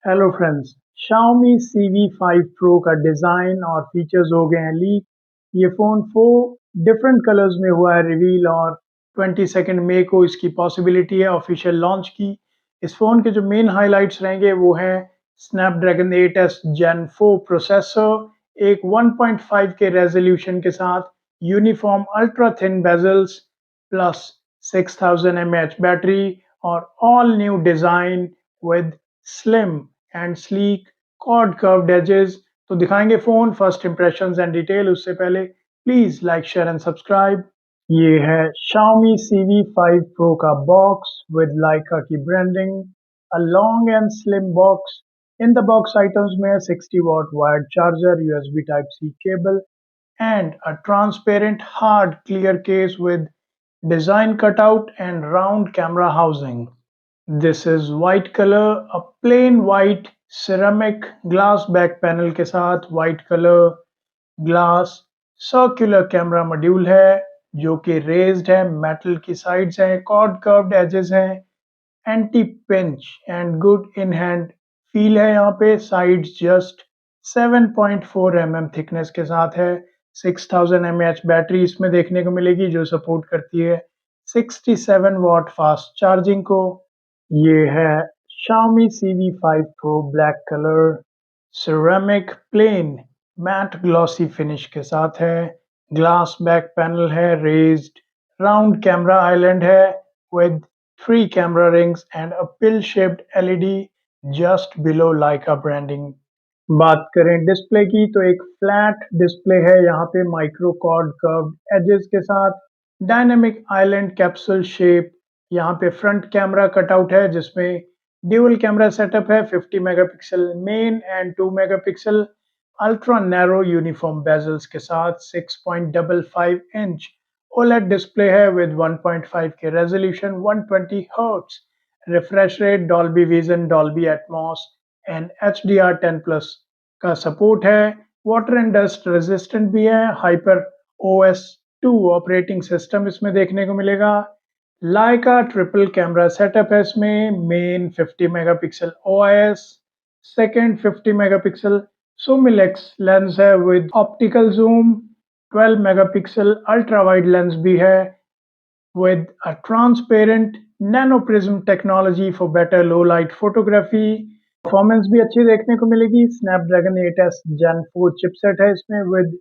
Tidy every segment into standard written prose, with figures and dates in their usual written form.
Hello friends, Xiaomi CV5 Pro का design और features हो गए हैं लीक। ये फ़ोन 4 डिफरेंट कलर्स में हुआ है रिवील और 22 मई को इसकी पॉसिबिलिटी है ऑफिशियल लॉन्च की। इस फ़ोन के जो मेन हाइलाइट्स रहेंगे वो हैं स्नैपड्रैगन 8s Gen 4 प्रोसेसर, एक 1.5 के रेज़ोल्यूशन के साथ uniform ultra thin bezels plus 6000 mAh battery और all new design with slim and sleek cord curved edges. तो दिखाएंगे phone first impressions and detail. उससे पहले please like share and subscribe. ये है Xiaomi CV5 Pro का बॉक्स विद लाइका की branding, a long and slim box. In the box items में 60 watt wired charger, USB type C cable and a transparent hard clear case with design cutout and round camera housing. This is white color, a plain white ceramic glass back panel के साथ white color glass circular camera module है जो कि raised है, metal की sides हैं, chord curved edges हैं, anti pinch and good in hand feel है। यहाँ पे साइड्स जस्ट 7.4 mm थिकनेस के साथ है। 6000 mAh बैटरी इसमें देखने को मिलेगी जो सपोर्ट करती है 67 वॉट फास्ट चार्जिंग को। ये है Xiaomi CV5 Pro black colour, ceramic plain matte glossy finish के साथ है। ग्लास बैक पैनल है, रेज्ड राउंड कैमरा आइलैंड है with 3 camera rings and a pill-shaped LED just below Leica branding. बात करें डिस्प्ले की तो एक फ्लैट डिस्प्ले है यहाँ पे माइक्रो कॉर्ड कर्व्ड एजेस के साथ, डायनामिक आइलैंड कैप्सूल शेप। यहाँ पे फ्रंट कैमरा कटआउट है जिसमें ड्यूल कैमरा सेटअप है, 50 megapixel main and 2 megapixel ultra narrow uniform bezels के साथ। 6.55 इंच OLED डिस्प्ले है विद 1.5 के resolution, 120 hertz refresh rate, Dolby vision, Dolby Atmos and HDR10 plus का सपोर्ट है। वाटर एंड डस्ट रेजिस्टेंट भी है। Hyper OS 2 operating system इसमें देखने को मिलेगा। लाइका ट्रिपल कैमरा सेटअप है इसमें, main 50 megapixel OIS, second 50 megapixel Summilux lens है with optical zoom, 12 megapixel ultra wide lens भी है with a transparent nano prism technology for better low light photography। Performance भी अच्छी देखने को मिलेगी। स्नैपड्रैगन 8s Gen 4 चिपसेट है इसमें with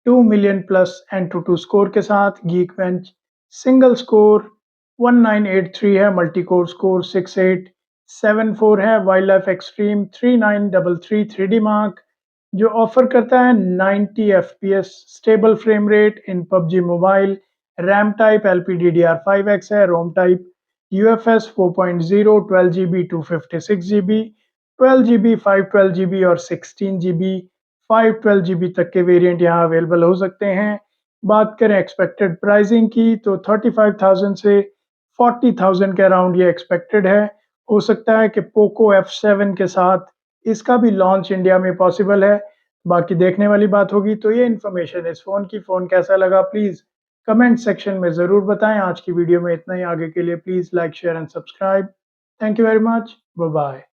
2 million plus Antutu score के साथ। Geekbench सिंगल स्कोर 1983 है, मल्टी कोर स्कोर 6874 है, wild life extreme 3933 3D mark जो ऑफर करता है 90 FPS stable frame rate in PUBG mobile. RAM type LPDDR5X है, रोम type UFS 4.0, 12GB 256GB, 12GB 512GB और 16GB 512GB तक के वेरिएंट यहाँ अवेलेबल हो सकते हैं। बात करें एक्सपेक्टेड प्राइसिंग की तो 35,000 से 40,000 के अराउंड ये एक्सपेक्टेड है। हो सकता है कि पोको F7 के साथ इसका भी लॉन्च इंडिया में पॉसिबल है। बाकी देखने वाली बात होगी। तो ये इन्फॉर्मेशन इस फ़ोन कैसा लगा प्लीज़ कमेंट सेक्शन में ज़रूर बताएं। आज की वीडियो में इतना ही। आगे के लिए please like share and subscribe. Thank you very much. Bye bye.